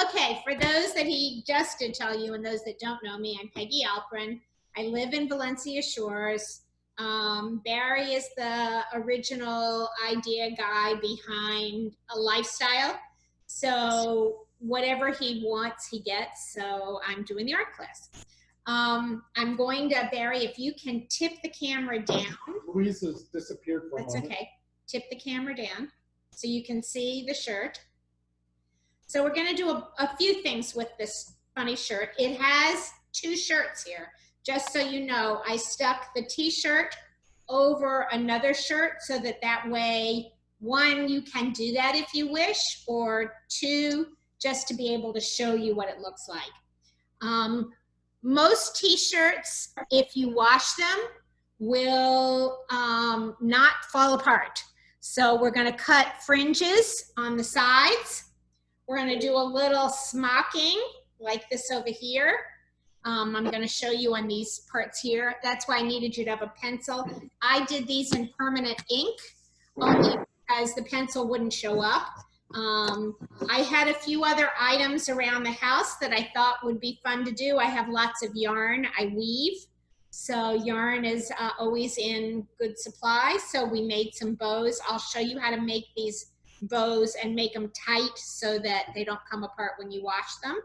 Okay, for those that he just did tell you and those that don't know me, I'm Peggy Alperin. I live in Valencia Shores. Barry is the original idea guy behind a lifestyle. So whatever he wants, he gets. So I'm doing the art class. I'm going to, Barry, if you can tip the camera down. Louise has disappeared for a moment. That's okay. Tip the camera down so you can see the shirt. So we're going to do a few things with this funny shirt. It has two shirts here. Just so you know, I stuck the t-shirt over another shirt so that way, one, you can do that if you wish, or two, just to be able to show you what it looks like. Most t-shirts, if you wash them, will not fall apart. So we're going to cut fringes on the sides. We're going to do a little smocking like this over here. I'm going to show you on these parts here. That's why I needed you to have a pencil. I did these in permanent ink only because the pencil wouldn't show up. I had a few other items around the house that I thought would be fun to do. I have lots of yarn. I weave. So yarn is always in good supply. So we made some bows. I'll show you how to make these bows and make them tight so that they don't come apart when you wash them.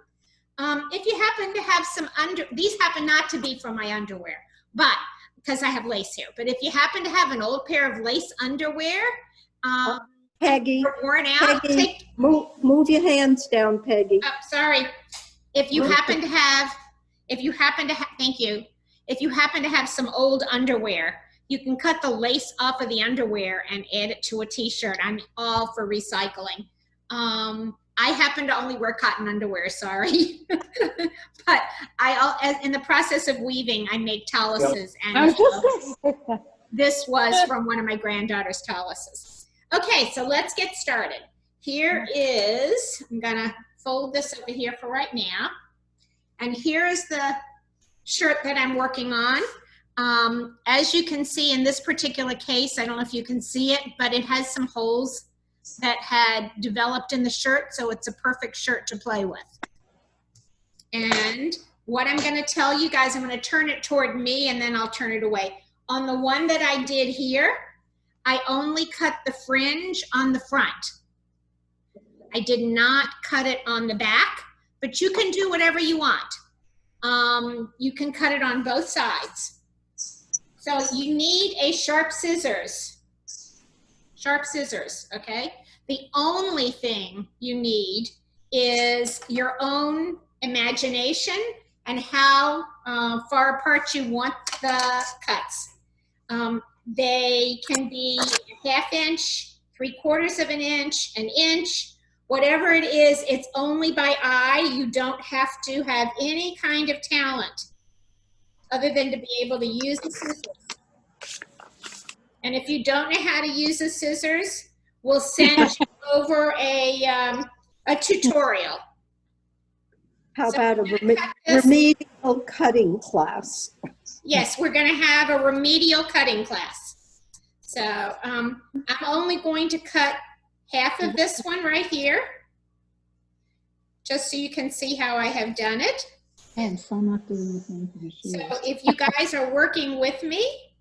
If you happen to have some these happen not to be for my underwear, but because I have lace here, but if you happen to have an old pair of lace underwear, Peggy, worn out, Peggy, move your hands down, Peggy. Oh, sorry. If you happen to have, thank you. If you happen to have some old underwear, you can cut the lace off of the underwear and add it to a t-shirt. I'm all for recycling. I happen to only wear cotton underwear, sorry. But in the process of weaving, I make taluses. And this was from one of my granddaughter's taluses. Okay, so let's get started. Here is, I'm gonna fold this over here for right now. And here is the shirt that I'm working on. As you can see in this particular case, I don't know if you can see it, but it has some holes that had developed in the shirt, so it's a perfect shirt to play with. And what I'm gonna tell you guys, I'm gonna turn it toward me and then I'll turn it away. On the one that I did here, I only cut the fringe on the front. I did not cut it on the back, but you can do whatever you want. You can cut it on both sides. So you need a sharp scissors. Sharp scissors, okay? The only thing you need is your own imagination and how far apart you want the cuts. They can be a ½ inch, 3/4 of an inch, an inch, whatever it is, it's only by eye. You don't have to have any kind of talent other than to be able to use the scissors. And if you don't know how to use the scissors, we'll send you over a tutorial. How about a remedial cutting class? Yes, we're going to have a remedial cutting class. So I'm only going to cut half of this one right here, just so you can see how I have done it. And so not doing the same for the shoes. So if you guys are working with me,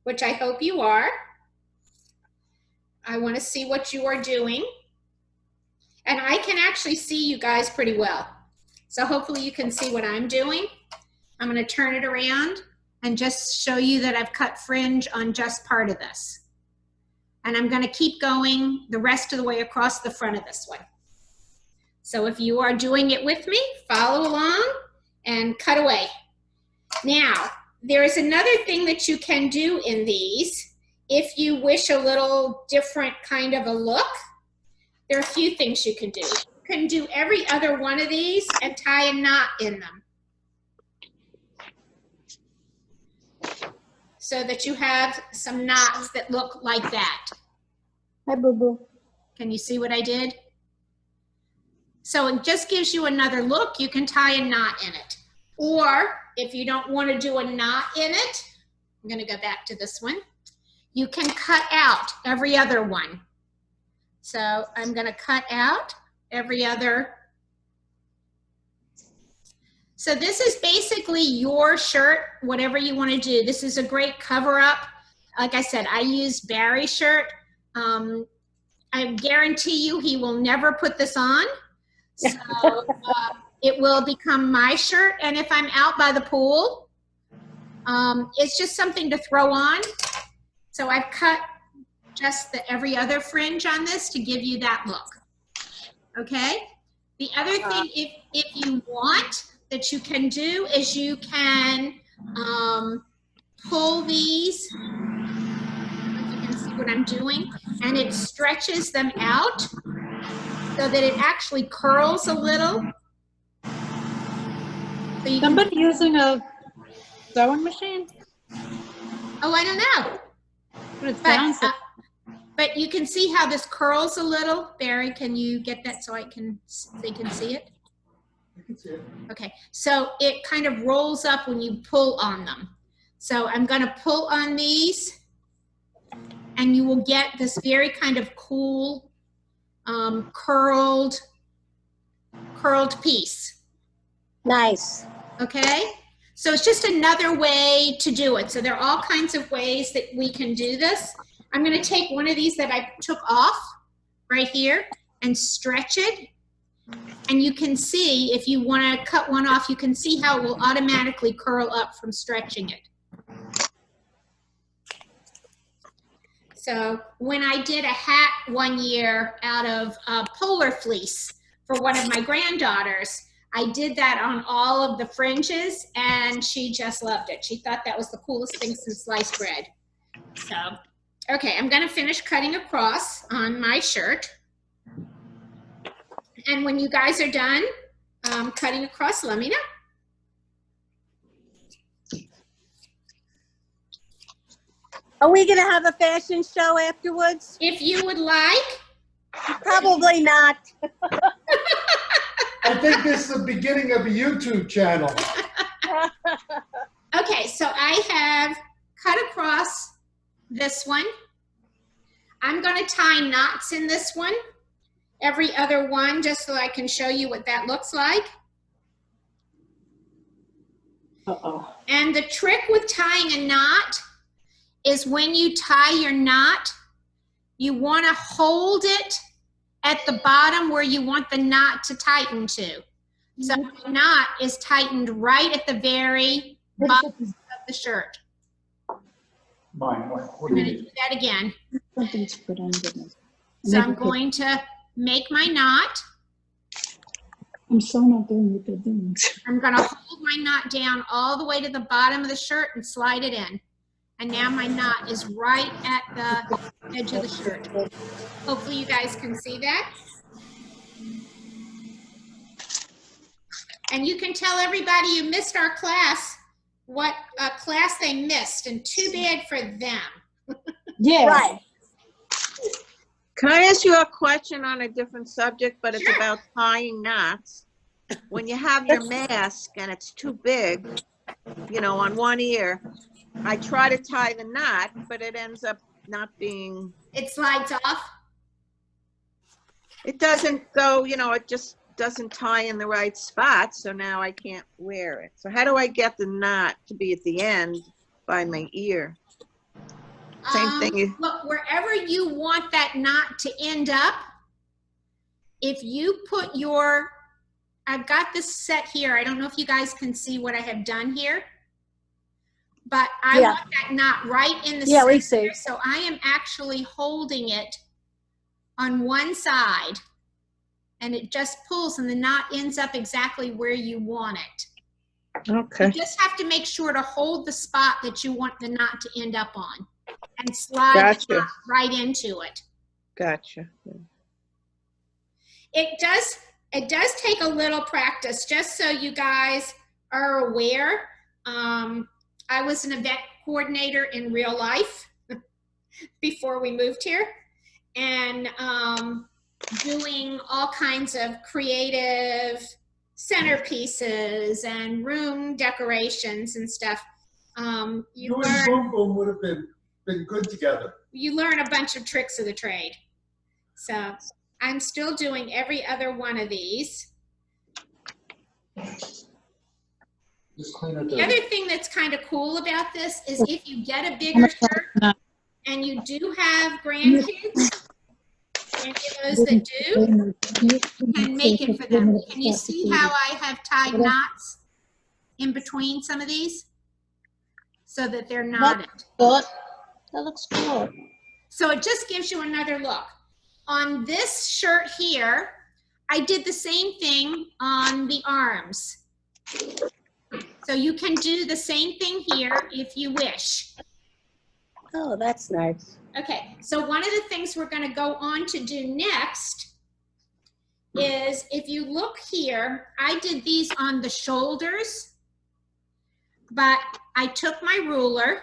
which I hope you are, I want to see what you are doing. And I can actually see you guys pretty well. So hopefully you can see what I'm doing. I'm going to turn it around and just show you that I've cut fringe on just part of this. And I'm going to keep going the rest of the way across the front of this one. So if you are doing it with me, follow along and cut away. Now, there is another thing that you can do in these. If you wish a little different kind of a look, there are a few things you can do. You can do every other one of these and tie a knot in them, so that you have some knots that look like that. Hi, boo-boo. Can you see what I did? So it just gives you another look. You can tie a knot in it. Or if you don't want to do a knot in it, I'm going to go back to this one. You can cut out every other one. So I'm going to cut out every other So this is basically your shirt, whatever you want to do. This is a great cover up. Like I said, I used Barry's shirt. I guarantee you he will never put this on. So it will become my shirt. And if I'm out by the pool, it's just something to throw on. So I've cut just the every other fringe on this to give you that look. Okay? The other thing, if you want, that you can do is you can pull these, I don't know if you can see what I'm doing, and it stretches them out so that it actually curls a little. So you Somebody using a sewing machine? oh, I don't know. But it sounds like, But you can see how this curls a little. Barry, can you get that so they can see it? You can see it. Okay, so it kind of rolls up when you pull on them. So I'm gonna pull on these and you will get this very kind of cool, curled piece, Nice. okay? So it's just another way to do it. So there are all kinds of ways that we can do this. I'm gonna take one of these that I took off right here and stretch it. And you can see, if you want to cut one off, you can see how it will automatically curl up from stretching it. So when I did a hat one year out of polar fleece for one of my granddaughters, I did that on all of the fringes and she just loved it. She thought that was the coolest thing since sliced bread. So, okay, I'm going to finish cutting across on my shirt. And when you guys are done cutting across, let me know. Are we gonna have a fashion show afterwards? If you would like. Probably not. I think this is the beginning of a YouTube channel. Okay, so I have cut across this one. I'm going to tie knots in this one, every other one, just so I can show you what that looks like. Uh-oh. And the trick with tying a knot is when you tie your knot, you want to hold it at the bottom where you want the knot to tighten to. So the knot is tightened right at the very bottom of the shirt. Mine, what I'm do going you to need? do that again. something's put under it. So I'm going to make my knot. I'm so not doing what they're doing. I'm going to hold my knot down all the way to the bottom of the shirt and slide it in. And now my knot is right at the edge of the shirt. Hopefully you guys can see that. And you can tell everybody you missed our class what class they missed, and too bad for them. Yeah. Right. Can I ask you a question on a different subject, but it's Sure. about tying knots? When you have your mask and it's too big, you know, on one ear, I try to tie the knot, but it ends up not being, It slides off. it doesn't go, you know, it just doesn't tie in the right spot, so now I can't wear it. So how do I get the knot to be at the end by my ear? Same thing. Look, wherever you want that knot to end up, if you put your, I've got this set here. I don't know if you guys can see what I have done here, but I Yeah. want that knot right in the Yeah, we center. see. So I am actually holding it on one side and it just pulls and the knot ends up exactly where you want it. You Okay. just have to make sure to hold the spot that you want the knot to end up on and slide Gotcha. the knot right into it. Gotcha. It does take a little practice, just so you guys are aware. I was an event coordinator in real life before we moved here, and doing all kinds of creative centerpieces and room decorations and stuff. You You and learn, Boom Boom would have been good together. you learn a bunch of tricks of the trade. So I'm still doing every other one of these. Just clean it The up. other thing that's kind of cool about this is if you get a bigger shirt and you do have grandkids, any of those that do, you can make it for them. Can you see how I have tied knots in between some of these so that they're knotted? Good. That looks good. So it just gives you another look. On this shirt here, I did the same thing on the arms. So you can do the same thing here if you wish. Oh, that's nice. Okay, so one of the things we're going to go on to do next is, if you look here, I did these on the shoulders, but I took my ruler.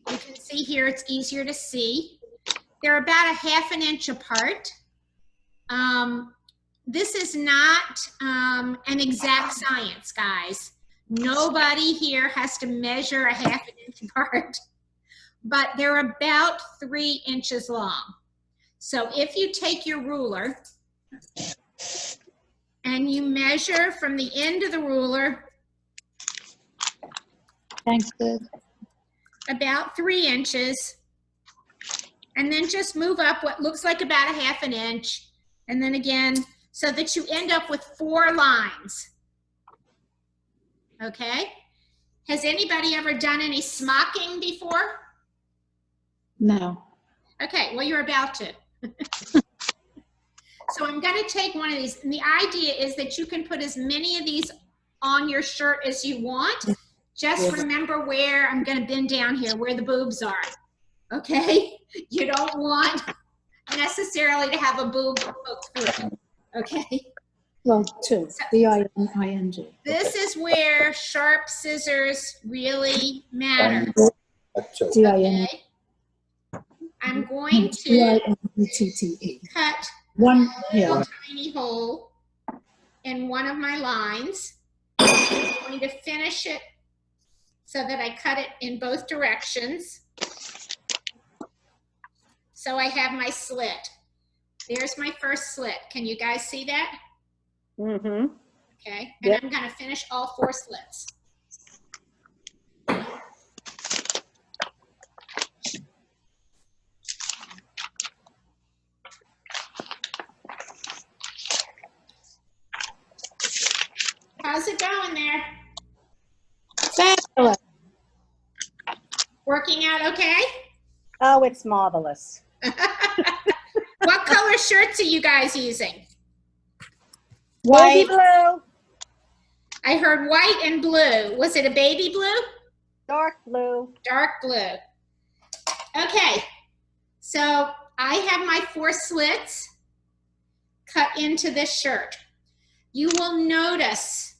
You can see here, it's easier to see. They're about 1/2 inch apart. This is not an exact science, guys. Nobody here has to measure 1/2 inch apart, but they're about 3 inches long. So if you take your ruler and you measure from the end of the ruler Thanks, Sid. about 3 inches, and then just move up what looks like about 1/2 inch, and then again, so that you end up with 4 lines. Okay? Has anybody ever done any smocking before? No. Okay, well, you're about to. So I'm going to take one of these, and the idea is that you can put as many of these on your shirt as you want. Just remember where, I'm going to bend down here, where the boobs are. Okay? You don't want necessarily to have a boob poked through. Okay? Well, two. B-I-N-I-N-G. This is where sharp scissors really matter. D-I-N. Okay? I'm going to D-I-N-E-T-T-E. cut One, a yeah. little tiny hole in one of my lines. I'm going to finish it so that I cut it in both directions. So I have my slit. There's my first slit. Can you guys see that? Mm-hmm. Okay, and I'm going to finish all 4 slits. How's it going there? Fabulous. Working out okay? Oh, it's marvelous. What color shirts are you guys using? Baby blue, I heard white and blue. Was it a baby blue? dark blue. Dark blue. Okay, so I have my 4 slits cut into this shirt. You will notice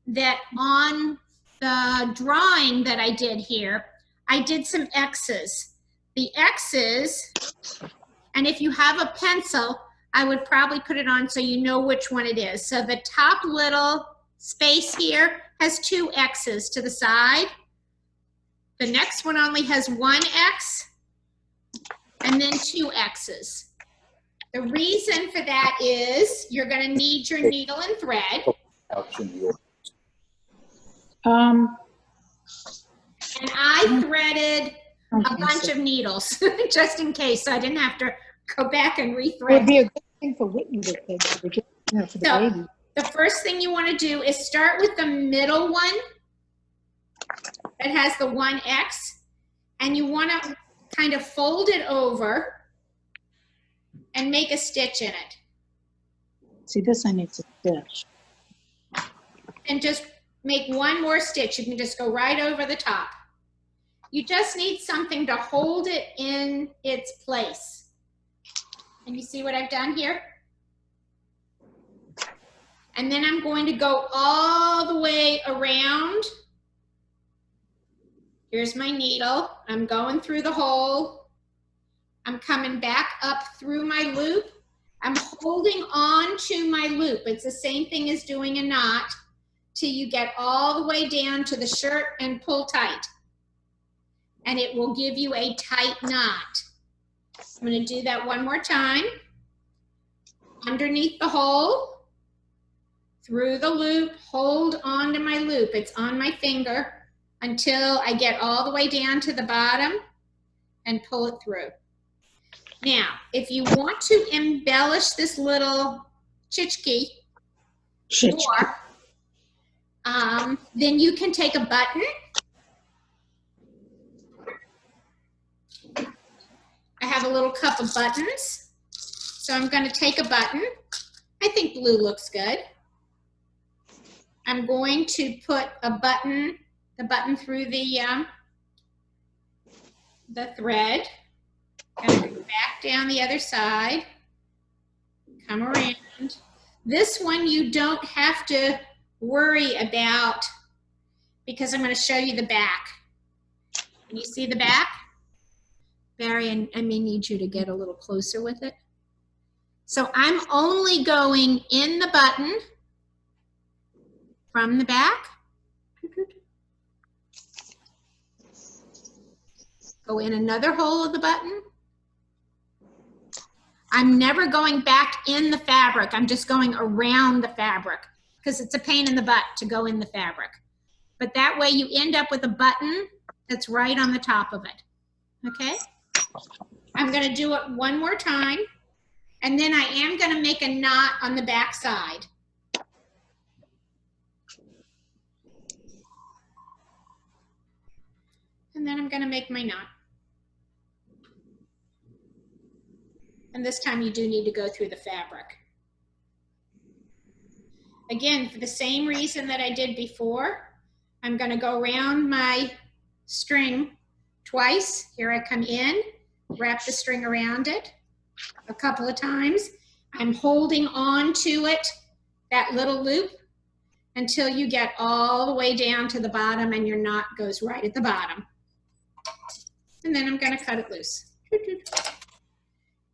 that on the drawing that I did here, I did some X's. The X's, and if you have a pencil, I would probably put it on so you know which one it is. So the top little space here has 2 X's to the side. The next one only has 1 X, and then 2 X's. The reason for that is you're going to need your needle and thread. And I threaded a bunch of needles just in case, so I didn't have to go back and It would rethread. be a good thing for Whitney to take for the So- baby. The first thing you want to do is start with the middle one that has the 1 X, and you want to kind of fold it over and make a stitch in it. See, this I need to stitch. And just make 1 more stitch. You can just go right over the top. You just need something to hold it in its place. And you see what I've done here? And then I'm going to go all the way around. Here's my needle. I'm going through the hole. I'm coming back up through my loop. I'm holding on to my loop. It's the same thing as doing a knot till you get all the way down to the shirt and pull tight. And it will give you a tight knot. I'm going to do that one more time. Underneath the hole, through the loop, hold on to my loop. It's on my finger until I get all the way down to the bottom and pull it through. Now, if you want to embellish this little tchotchke more, then you can take a button. I have a little cup of buttons, so I'm going to take a button. I think blue looks good. I'm going to put the button through the thread. Going to go back down the other side, come around. This one you don't have to worry about because I'm going to show you the back. Can you see the back? Barry, I may need you to get a little closer with it. So I'm only going in the button from the back. Go in another hole of the button. I'm never going back in the fabric. I'm just going around the fabric because it's a pain in the butt to go in the fabric. But that way you end up with a button that's right on the top of it. Okay? I'm going to do it one more time, and then I am going to make a knot on the back side. And then I'm going to make my knot. And this time you do need to go through the fabric. Again, for the same reason that I did before, I'm going to go around my string twice. Here I come in, wrap the string around it a couple of times. I'm holding on to it, that little loop, until you get all the way down to the bottom and your knot goes right at the bottom. And then I'm going to cut it loose.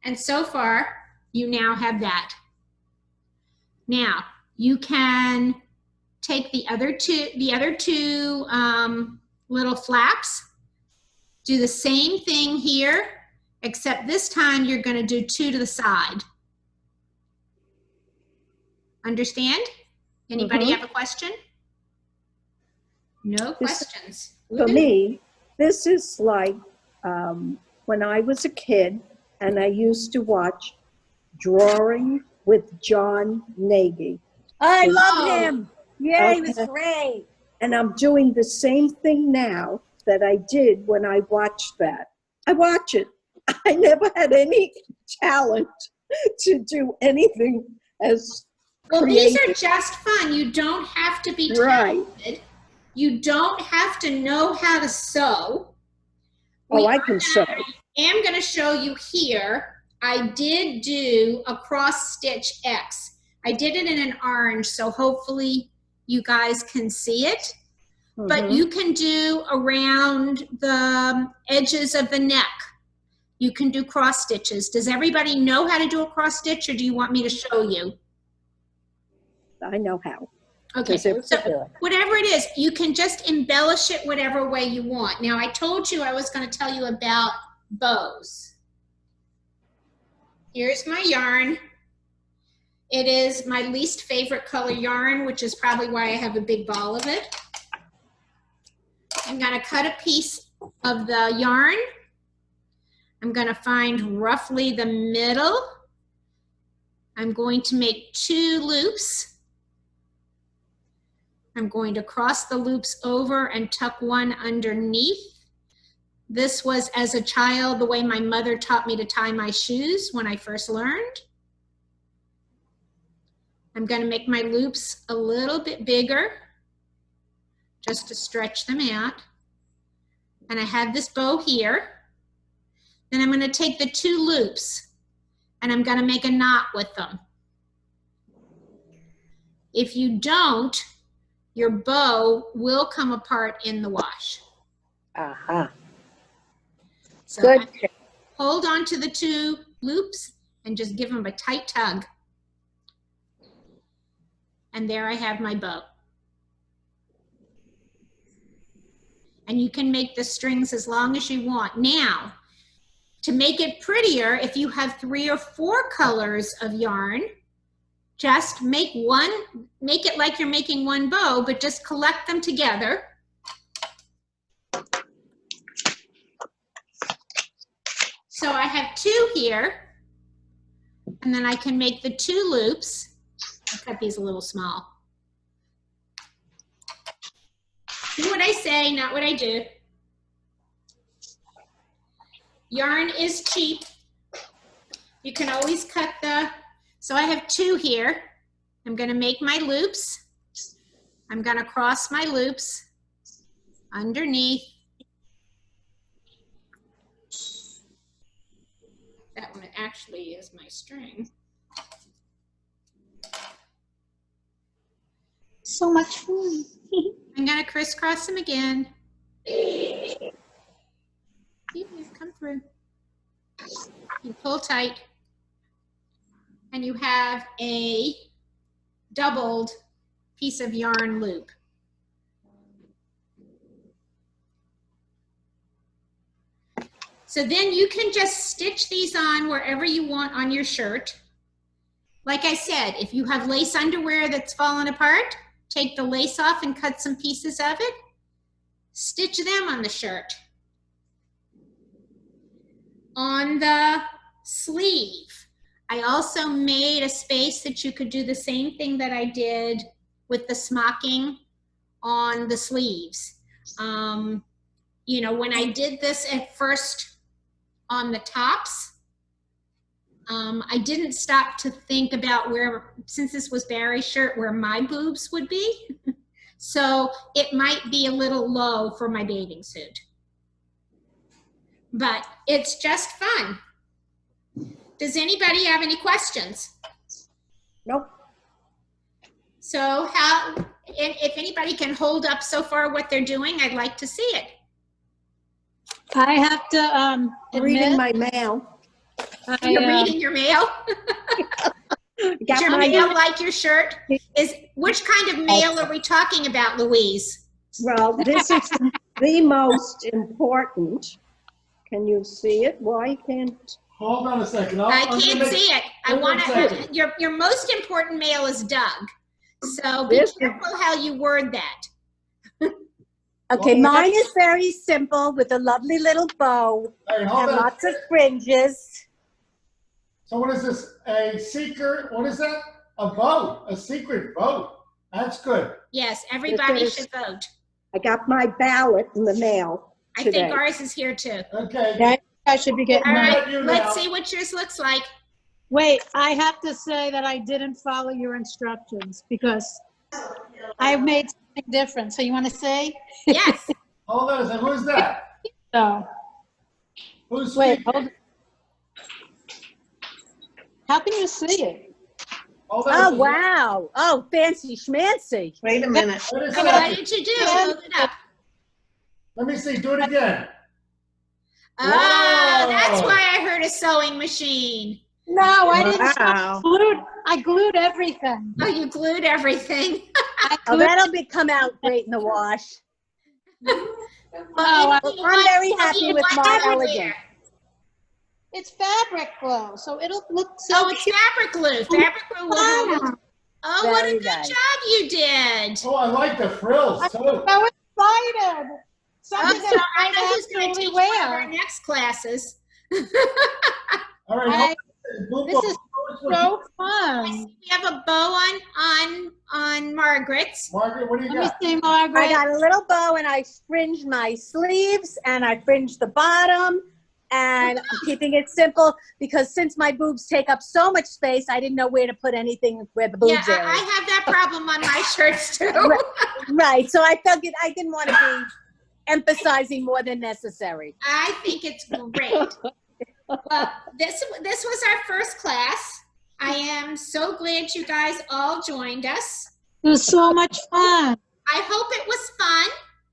And so far, you now have that. Now, you can take the other two little flaps, do the same thing here, except this time you're going to do two to the side. Understand? Anybody have a question? No questions. For me, this is like when I was a kid and I used to watch Drawing with John Nagy. I love him. Yeah, he was Okay. great. And I'm doing the same thing now that I did when I watched that. I watch it. I never had any talent to do anything as Well, creative. these are just fun. You don't have to be Right. talented. You don't have to know how to sew. Oh, I can sew. I am going to show you here. I did do a cross stitch X. I did it in an orange, so hopefully you guys can see it. But you can do around the edges of the neck. You can do cross stitches. Does everybody know how to do a cross stitch, or do you want me to show you? I know how. Okay, Does it- so whatever it is, you can just embellish it whatever way you want. Now, I told you I was going to tell you about bows. Here's my yarn. It is my least favorite color yarn, which is probably why I have a big ball of it. I'm going to cut a piece of the yarn. I'm going to find roughly the middle. I'm going to make 2 loops. I'm going to cross the loops over and tuck one underneath. This was, as a child, the way my mother taught me to tie my shoes when I first learned. I'm going to make my loops a little bit bigger, just to stretch them out. And I have this bow here. Then I'm going to take the 2 loops and I'm going to make a knot with them. If you don't, your bow will come apart in the wash. So Good. hold on to the 2 loops and just give them a tight tug. And there I have my bow. And you can make the strings as long as you want. Now, to make it prettier, if you have 3 or 4 colors of yarn, just make it like you're making one bow, but just collect them together. So I have 2 here, and then I can make the 2 loops. I'll cut these a little small. Do what I say, not what I do. Yarn is cheap. You can always cut so I have 2 here. I'm gonna make my loops. I'm gonna cross my loops underneath. That one actually is my string. So much fun. I'm gonna crisscross them again. Come through. You pull tight, and you have a doubled piece of yarn loop. So then you can just stitch these on wherever you want on your shirt. Like I said, if you have lace underwear that's fallen apart, take the lace off and cut some pieces of it. Stitch them on the shirt. On the sleeve, I also made a space that you could do the same thing that I did with the smocking on the sleeves. You know, when I did this at first on the tops, I didn't stop to think about where, since this was Barry's shirt, where my boobs would be. So it might be a little low for my bathing suit. But it's just fun. Does anybody have any questions? Nope. So if anybody can hold up so far what they're doing, I'd like to see it. I have to Reading admit, my mail. You're reading your mail? Is your mail like your shirt? Which kind of mail are we talking about, Louise? Well, this is the most important. Can you see it? Why can't? Hold on a second. I can't see it. I want to. second. Your most important mail is Doug. So be careful how you word that. okay, mine is very simple with a lovely little bow Hey, hold and on. lots of fringes. So what is this? A secret? What is that? A vote? A secret vote? That's good. Yes, everybody This is- should vote. I got my ballot in the mail I today. think ours is here too. Okay. I should be getting All mine. right, you let's now. see what yours looks like. Wait, I have to say that I didn't follow your instructions because I made something different. So you want to say? Yes. Hold on a second. Who's that? So, Who's wait, speaking? hold. How can you see it? Hold on a Oh, second. wow. Oh, fancy schmancy. Wait a minute. Wait a What second. did you do? Hold it up. Let me see. Do it again. Oh, that's Whoa. why I heard a sewing machine. No, I didn't. Wow. I glued everything. Oh, you glued everything. Oh, that'll come out great in the wash. Well, Oh, you know I'm what? very You happy with want my everywhere. elegance. It's fabric glow, so it'll look so Oh, it's fabric glue. Fabric glue will hold. Oh, what a Very good nice. job you did. Oh, I like the frills I'm too. so excited. Something So that I know I who's going to actually teach one of our wear. next classes. All right. I- Boop, This boop. is so I fun. see we have a bow on Margaret's. Margaret, what do you Let me got? see, Margaret. I got a little bow and I fringed my sleeves and I fringed the bottom and I'm keeping it simple because since my boobs take up so much space, I didn't know where to put anything where the Yeah, boobs I are. have that problem on my shirts too. Right, so I felt I didn't want to be emphasizing more than necessary. I think it's great. Well, this was our first class. I am so glad you guys all joined us. It was so much fun. I hope it was fun.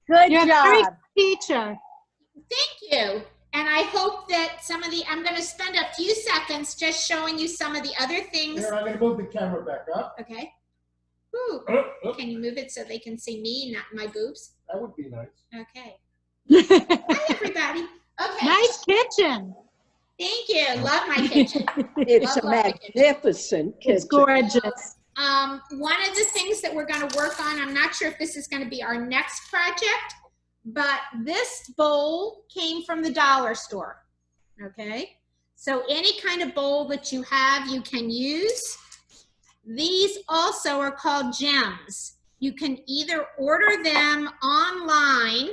Good You're a job. great teacher. Thank you. And I hope that I'm going to spend a few seconds just showing you some of the other things. Here, I'm going to move the camera back up. Okay. Ooh. Oh, Can you move it so they can see me, not my boobs? that would be nice. Okay. Hi, everybody. Okay. Nice kitchen. Thank you. Love my kitchen. It's a Love my kitchen. magnificent kitchen. It's gorgeous. One of the things that we're going to work on, I'm not sure if this is going to be our next project, but this bowl came from the dollar store. Okay. So any kind of bowl that you have, you can use. These also are called gems. You can either order them online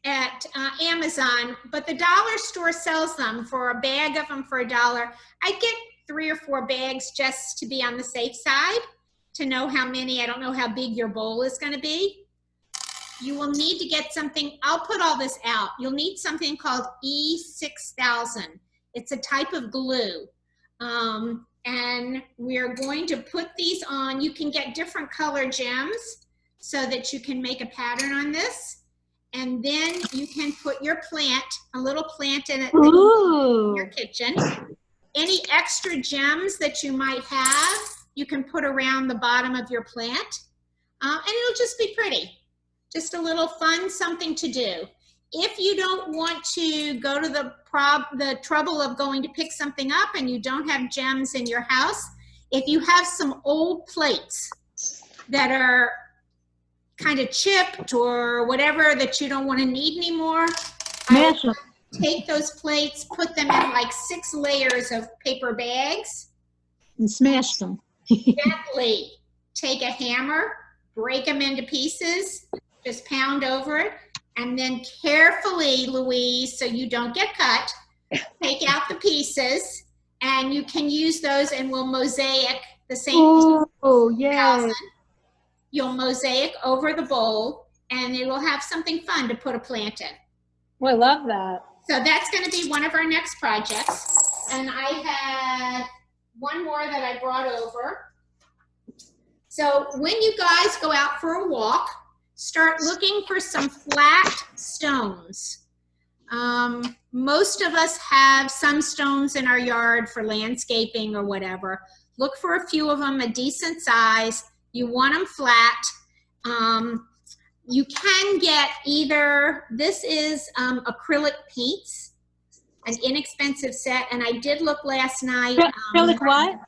at Amazon, but the dollar store sells them for a bag of them for $1. I get 3 or 4 bags just to be on the safe side, to know how many. I don't know how big your bowl is going to be. You will need to get something. I'll put all this out. You'll need something called E6000. It's a type of glue. And we're going to put these on. You can get different color gems so that you can make a pattern on this. And then you can put your plant, a little plant in it in your kitchen. Any extra gems that you might have, you can put around the bottom of your plant. And it'll just be pretty. Just a little fun, something to do. If you don't want to go to the trouble of going to pick something up and you don't have gems in your house, if you have some old plates that are kind of chipped or whatever that you don't want to need anymore, Smash them. take those plates, put them in like 6 layers of paper bags, And smash them. gently take a hammer, break them into pieces, just pound over it, and then carefully, Louise, so you don't get cut, take out the pieces, and you can use those, and we'll mosaic the same. Oh, yeah. You'll mosaic over the bowl, and it will have something fun to put a plant in. I love that. So that's going to be one of our next projects. And I have one more that I brought over. So when you guys go out for a walk, start looking for some flat stones. Most of us have some stones in our yard for landscaping or whatever. Look for a few of them, a decent size. You want them flat. You can get either, this is acrylic paints, an inexpensive set, and I did look last night. Acrylic what?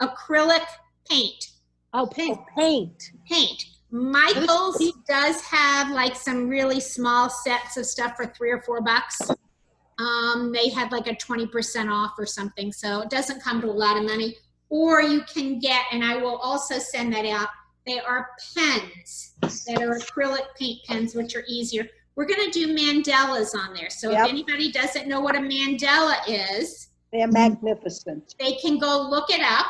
Acrylic paint. Oh, paint. Paint. Paint. Michael's does have like some really small sets of stuff for $3 or $4. They had like a 20% off or something, so it doesn't come to a lot of money. Or you can get, and I will also send that out, they are pens that are acrylic paint pens, which are easier. We're going to do mandalas on there. So if anybody doesn't know what a mandala is, They're magnificent. they can go look it up,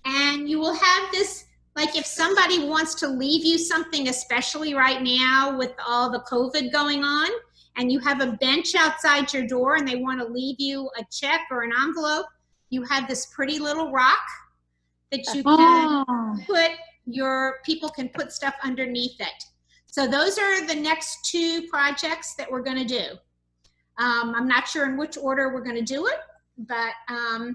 and you will have this, like if somebody wants to leave you something, especially right now with all the COVID going on, and you have a bench outside your door and they want to leave you a check or an envelope, you have this pretty little rock that you can put people can put stuff underneath it. So those are the next 2 projects that we're going to do. I'm not sure in which order we're going to do it, but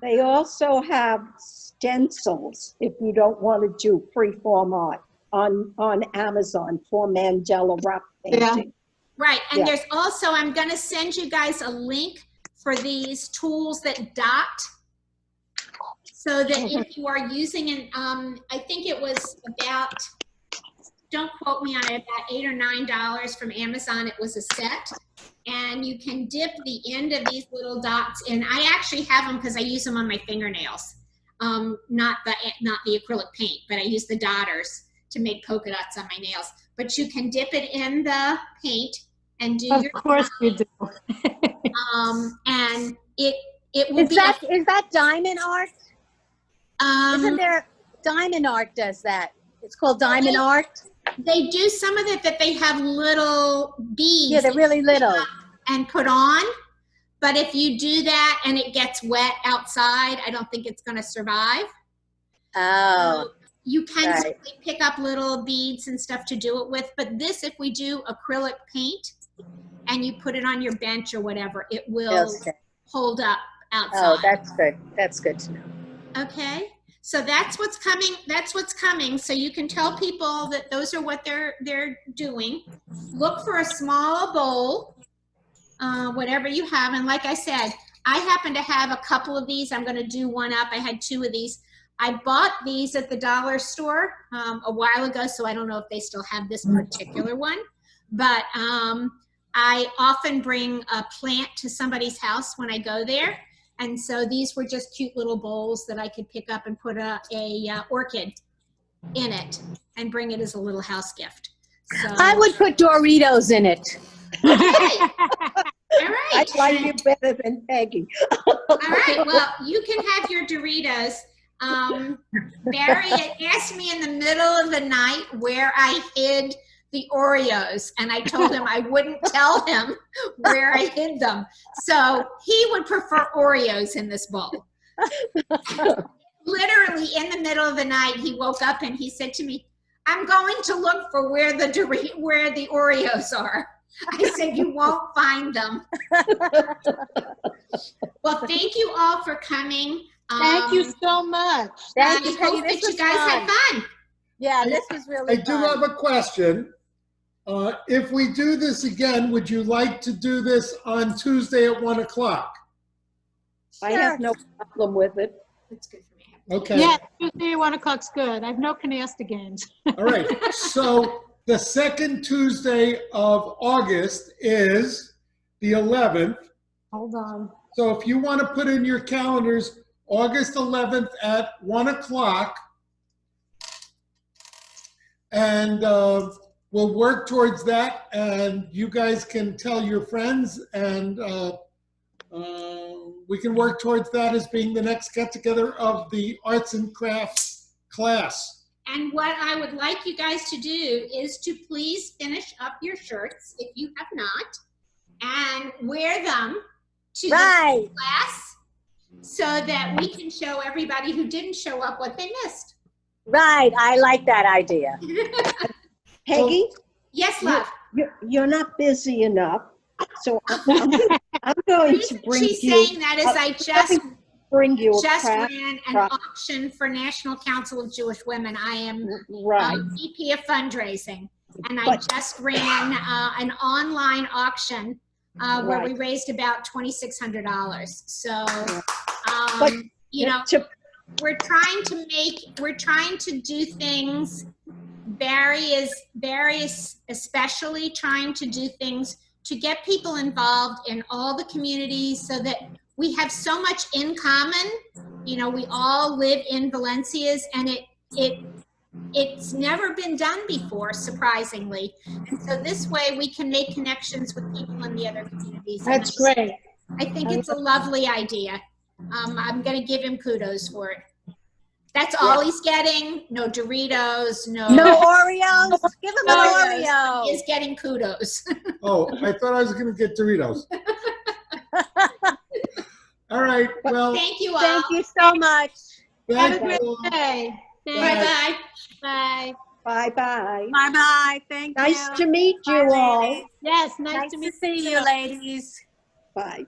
They also have stencils if you don't want to do freeform art on Amazon for mandala rock painting. right. And there's also, I'm going to send you guys a link for these tools that dot, so that if you are using an, I think it was about, don't quote me on it, about $8 or $9 from Amazon. It was a set, and you can dip the end of these little dots in. I actually have them because I use them on my fingernails, not the acrylic paint, but I use the dotters to make polka dots on my nails. But you can dip it in the paint and do your. Of course you do. And it will Is be. that diamond art? Isn't there, diamond art does that? It's called diamond art. They do some of it that they have little beads. Yeah, they're really little. And put on. But if you do that and it gets wet outside, I don't think it's going to survive. Oh. You can Right. simply pick up little beads and stuff to do it with. But this, if we do acrylic paint and you put it on your bench or whatever, it will hold up outside. Oh, that's good. That's good to know. Okay, so that's what's coming. That's what's coming. So you can tell people that those are what they're doing. Look for a small bowl whatever you have. And like I said, I happen to have a couple of these. I'm going to do one up. I had 2 of these. I bought these at the dollar store a while ago, so I don't know if they still have this particular one. But I often bring a plant to somebody's house when I go there. And so these were just cute little bowls that I could pick up and put a orchid in it and bring it as a little house gift. So I would put Doritos in it. okay. All right. I like you better than Peggy. All right. Well, you can have your Doritos. Barry asked me in the middle of the night where I hid the Oreos, and I told him I wouldn't tell him where I hid them. So he would prefer Oreos in this bowl. Literally in the middle of the night, he woke up and he said to me, "I'm going to look for where the Oreos are." I said, "You won't find them." Well, thank you all for coming. Thank you so much. Thank I you, Peggy. hope that This you was guys fun. had fun. Yeah, this was really I do fun. have a question. If we do this again, would you like to do this on Tuesday at 1 o'clock? I have no problem with it. That's good for me. Okay. Yeah, Tuesday at 1 o'clock's good. I have no canasta games. All right. So the second Tuesday of August is the 11th. Hold on. So if you want to put in your calendars, August 11th at 1 o'clock, and we'll work towards that, and you guys can tell your friends, and we can work towards that as being the next get-together of the arts and crafts class. And what I would like you guys to do is to please finish up your shirts if you have not, and wear them to Right. the class so that we can show everybody who didn't show up what they missed. Right. I like that idea. Peggy, Yes, love. you're not busy enough, so I'm going to bring She's you. saying that as I just bring you a just craft. ran an craft. auction for National Council of Jewish Women. I am Right. VP of fundraising, and I But- just ran an online auction where we Right. raised about $2,600. So, But you know, to we're trying to do things. Barry is especially trying to do things to get people involved in all the communities so that we have so much in common. You know, we all live in Valencias, and it's never been done before, surprisingly. And so this way we can make connections with people in the other communities. And That's great. I think it's a lovely idea. I'm going to give him kudos for it. That's all he's getting. No Doritos, no Oreos. Give him an Oreos. Oreo. He is getting kudos. Oh, I thought I was going to get Doritos. All right. Well, Thank you all. Thank you so much. Have a thank great you. day. Bye-bye. Bye. bye-bye. Bye-bye. Thank you. Nice to meet you Bye, all. ladies. Yes, nice Nice to to meet see you, ladies. Bye.